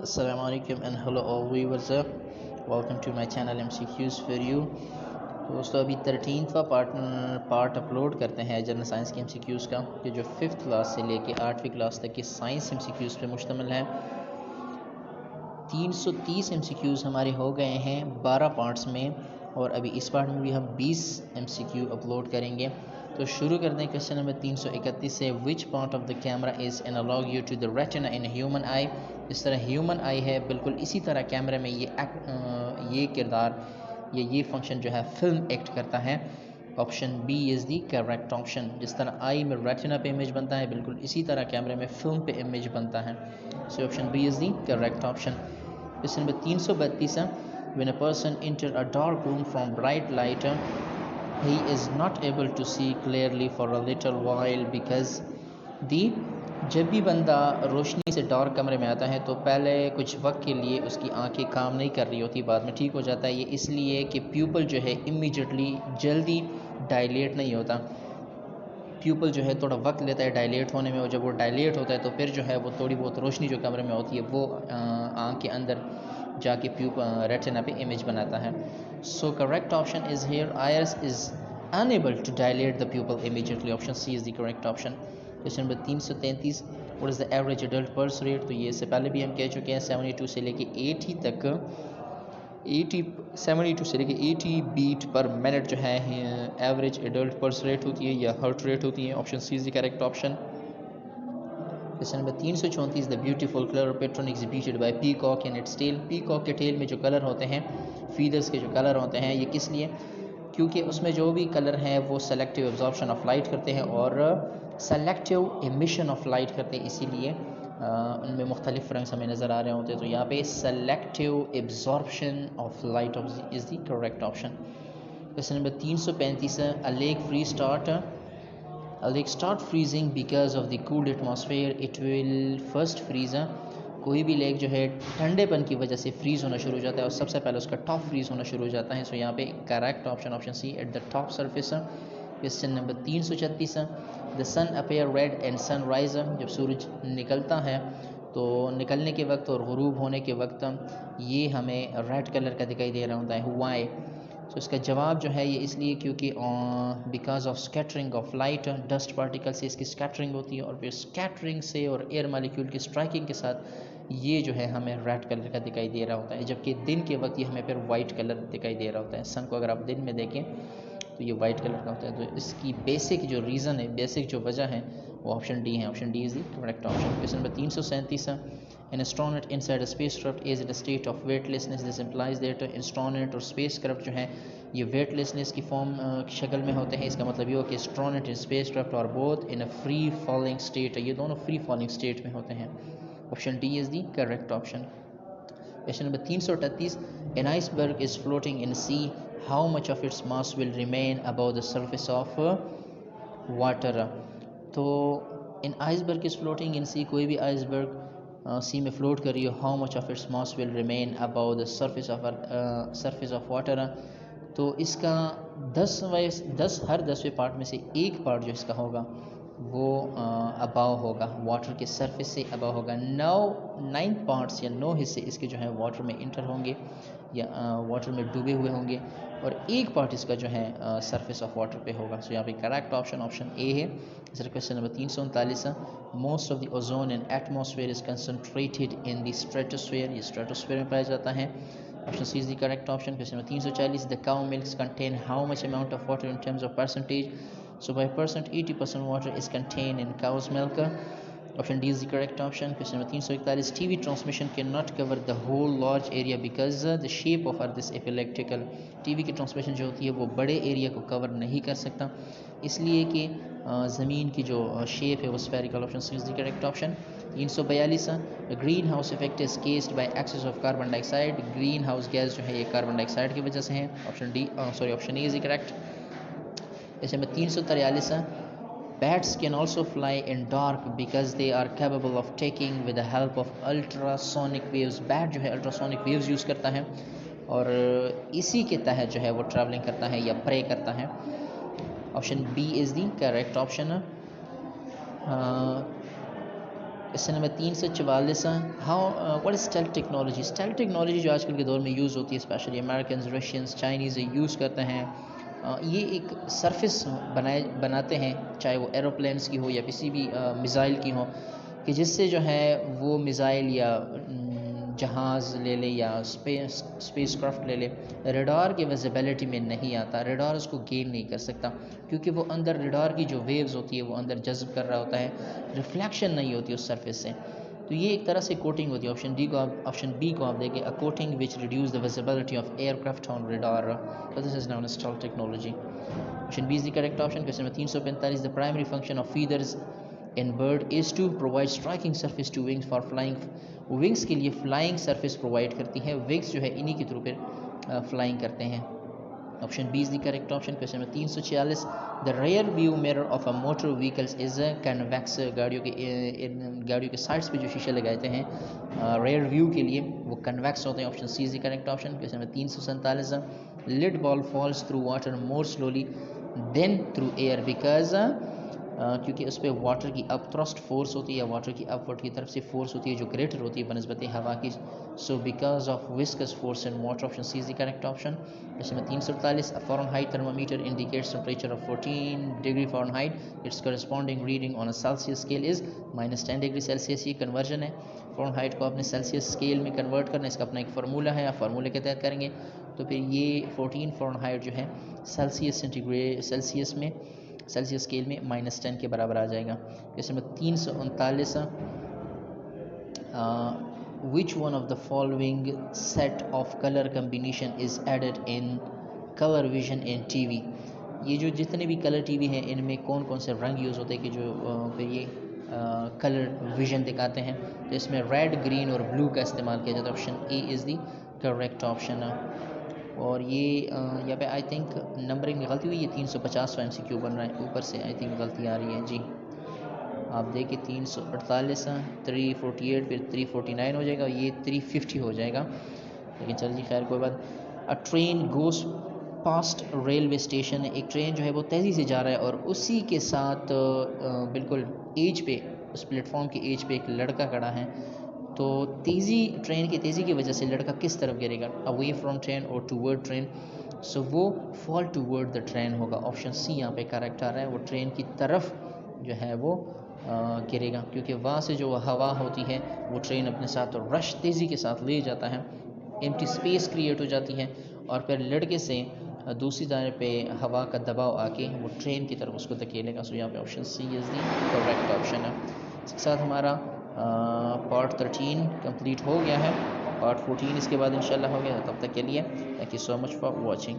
Assalamu alaikum and hello all viewers. Welcome to my channel MCQs for you. दोस्तों अभी 13वां part upload करते हैं general science के MCQs का, कि जो 5th क्लास से लेके 8वीं क्लास तक की साइंस MCQs पे मुश्तमिल है। 330 MCQs हमारे हो गए हैं 12 पार्ट्स में, और अभी इस पार्ट में भी हम 20 MCQ अपलोड करेंगे। तो शुरू करते हैं क्वेश्चन नंबर 331 से। Which part of the camera is analogous to the retina in human eye. जिस तरह ह्यूमन आई है, बिल्कुल इसी तरह कैमरे में ये किरदार ये फंक्शन जो है फिल्म एक्ट करता है। Option B is the correct option. जिस तरह आई में रेटिना पे इमेज बनता है, बिल्कुल इसी तरह कैमरे में फिल्म पे इमेज बनता है। So option B is the correct option. Question number 332 है। When a person enter a dark room from bright light, he is not able to see clearly for a little while because the जब भी बंदा रोशनी से dark कमरे में आता है तो पहले कुछ वक्त के लिए उसकी आंखें काम नहीं कर रही होती, बाद में ठीक हो जाता है। ये इसलिए कि प्यूपल जो है इमीडिएटली जल्दी डायलेट नहीं होता। प्यूपल जो है थोड़ा वक्त लेता है डायलेट होने में, और जब वो डायलेट होता है तो फिर जो है वो थोड़ी बहुत रोशनी जो कमरे में होती है वो आँख के अंदर जाके रेटिना पे इमेज बनाता है। So correct option is here iris is unable to dilate the pupil immediately. Option C is the correct option. Question number 333, what is the average adult pulse rate. तो ये इससे पहले भी हम कह चुके हैं, 72 से लेके 80 तक 72 से लेके 80 बीट पर मिनट जो है एवरेज एडल्ट पल्स रेट होती है या हार्ट रेट होती है। Option C is the correct option. Question number 334, the beautiful colour pattern exhibited by peacock in its tail. Peacock के टेल में जो कलर होते हैं, फीदर्स के जो कलर होते हैं, ये किस लिए? क्योंकि उसमें जो भी कलर हैं वो सेलेक्टिव एब्जॉर्प्शन ऑफ लाइट करते हैं और सेलेक्टिव एमिशन ऑफ लाइट करते हैं, इसीलिए उनमें मुख्तलिफ रंग हमें नज़र आ रहे होते हैं। तो यहाँ पे selective absorption of light is the correct option. Question number 335, a lake free start A lake start freezing because of the cool atmosphere. It will first freeze. कोई भी लेक जो है ठंडेपन की वजह से फ्रीज़ होना शुरू हो जाता है और सबसे पहले उसका टॉप फ्रीज़ होना शुरू हो जाता है। सो यहाँ पे correct option option C at the top surface. Question number 336, the sun appear red and sunrise. जब सूरज निकलता है तो निकलने के वक्त और गुरूब होने के वक्त ये हमें रेड कलर का दिखाई दे रहा होता है। वाई? तो इसका जवाब जो है ये इसलिए क्योंकि because of scattering of light, dust particle से इसकी स्कैटरिंग होती है, और फिर स्कैटरिंग से और एयर मालिक्यूल की स्ट्राइकिंग के साथ ये जो है हमें रेड कलर का दिखाई दे रहा होता है, जबकि दिन के वक्त ये हमें फिर वाइट कलर दिखाई दे रहा होता है। सन को अगर आप दिन में देखें तो ये वाइट कलर का होता है। तो इसकी बेसिक जो रीज़न है, बेसिक जो वजह है, वो ऑप्शन डी है। Option D is the correct option. Question number 337, An astronaut inside a spacecraft is in a state of weightlessness. This implies that astronaut और spacecraft जो है ये weightlessness की फॉर्म की शक्ल में होते हैं। इसका मतलब ये हो कि astronaut and spacecraft are both in a free falling state। ये दोनों free falling state में होते हैं। Option D is the correct option. Question number 338, An iceberg is floating in sea. How much of its mass will remain above the surface of water? तो इन iceberg is floating in सी, कोई भी iceberg सी में float कर रही हो, how much of its mass will remain about the surface of water. तो इसका 10 हर 10वें पार्ट में से एक पार्ट जो इसका होगा वो अबाव होगा, वाटर के सरफेस से अबाव होगा। 9 पार्ट्स या 9 हिस्से इसके जो हैं वाटर में इंटर होंगे या वाटर में डूबे हुए होंगे, और एक पार्ट इसका जो है सरफेस ऑफ वाटर पे होगा। सो यहाँ पे करेक्ट ऑप्शन ऑप्शन ए है। Sir question number 339, most of the ozone in atmosphere is concentrated in the stratosphere. ये स्ट्रेटोस्फेयर में पाया जाता है। Option C is the correct option. Question number 340, the cow milks contain how much amount of water in terms of percentage. So by percent 80% water is contained in cow's milk. Option D is the correct option. Question number 341, TV transmission cannot cover the whole large area because the shape of earth is elliptical. TV की transmission जो होती है वो बड़े area को cover नहीं कर सकता, इसलिए कि ज़मीन की जो शेप है वो spherical. Option C is the correct option. 342, green house effect is caused by excess of carbon dioxide. Green house gas जो है ये कार्बन डाइऑक्साइड की वजह से है। Option A is the correct. जैसे में 343, bats can also fly in dark because they are capable of taking with the help of ultrasonic waves। Bat जो है अल्ट्रासोनिक वेव्स यूज़ करता है और इसी के तहत जो है वो ट्रैवलिंग करता है या प्रे करता है। Option B is the correct option. Question number 344, how what is stealth technology. Stealth technology जो आजकल के दौर में यूज़ होती है, specially American, Russians, Chinese use करते हैं। ये एक सरफेस बनाते हैं, चाहे वो एरोप्लेन्स की हो या किसी भी मिज़ाइल की हो, कि जिससे जो है वो मिज़ाइल या जहाज़ ले ले या स्पेस क्राफ्ट ले ले, रडार की विजिबिलिटी में नहीं आता, रडार उसको गेन नहीं कर सकता, क्योंकि वो अंदर रडार की जो वेव्स होती है वो अंदर जज्ब कर रहा होता है, रिफ्लेक्शन नहीं होती उस सरफेस से। तो ये एक तरह से कोटिंग होती है। ऑप्शन बी को आप देखें, अ coating which reduce the visibility of aircraft on radar, so this is known as stealth technology. Option B is the correct option. Question number 345, the primary function of feathers in bird is to provide striking surface to wings for flying. Wings के लिए flying surface provide करती है, wings जो है इन्हीं के through फिर flying करते हैं। Option B is the correct option. Question number 346, the rear view mirror of a motor vehicles is convex. गाड़ियों के साइड्स पे जो शीशे लगाते हैं रेयर व्यू के लिए, वो कन्वेक्स होते हैं। Option C is the correct option. Question number 347, lead ball falls through water more slowly than through air because, क्योंकि उस पर वाटर की अप थ्रस्ट फोर्स होती है या वाटर की अपवर्ड की तरफ से फोर्स होती है जो ग्रेटर होती है बनस्बत हवा की, so because of viscous force and water. Option C is the correct option. Question number 347, a Fahrenheit thermometer indicates temperature of 14 degree Fahrenheit, its corresponding reading on a Celsius scale is -10 degree Celsius. ये conversion है, Fahrenheit को अपने Celsius scale में convert करना, इसका अपना एक formula है, आप फार्मूले के तहत करेंगे तो फिर ये 14 फ़ारेनहाइट जो है सेल्सियस में सेल्सियस स्केल में -10 के बराबर आ जाएगा। Question number 339, which one of the following set of colour combination is added in colour vision in TV. ये जो जितने भी कलर टीवी हैं इनमें कौन कौन से रंग यूज़ होते हैं कि जो फिर ये कलर विजन दिखाते हैं। तो इसमें रेड, ग्रीन और ब्लू का इस्तेमाल किया जाता है। Option A is the correct option है। और ये यहाँ पे आई थिंक नंबरिंग में गलती हुई, ये 350 MCQ बन रहा है, ऊपर से आई थिंक गलती आ रही है जी। आप देखिए 348, 348 फिर 349 हो जाएगा, ये 350 हो जाएगा, लेकिन चलिए खैर कोई बात। अ ट्रेन गोस पास्ट रेलवे स्टेशन, एक ट्रेन जो है वो तेज़ी से जा रहा है और उसी के साथ बिल्कुल एज पे, उस प्लेटफॉर्म की एज पे एक लड़का खड़ा है, तो ट्रेन की तेज़ी की वजह से लड़का किस तरफ गिरेगा, अवे फ्रॉम ट्रेन और टूवर्ड ट्रेन, सो वो फॉल टूवर्ड द ट्रेन होगा। ऑप्शन सी यहाँ पे करेक्ट आ रहा है, वो ट्रेन की तरफ जो है वो गिरेगा, क्योंकि वहाँ से जो हवा होती है वो ट्रेन अपने साथ रश तेज़ी के साथ ले जाता है, एम्प्टी स्पेस क्रिएट हो जाती है और फिर लड़के से दूसरी तरफ पे हवा का दबाव आके वो ट्रेन की तरफ उसको धकेलेगा। सो यहाँ पे option C is the correct option है। इसके साथ हमारा पार्ट 13 कंप्लीट हो गया है, पार्ट 14 इसके बाद इंशाल्लाह हो गया। तब तक के लिए thank you so much for watching.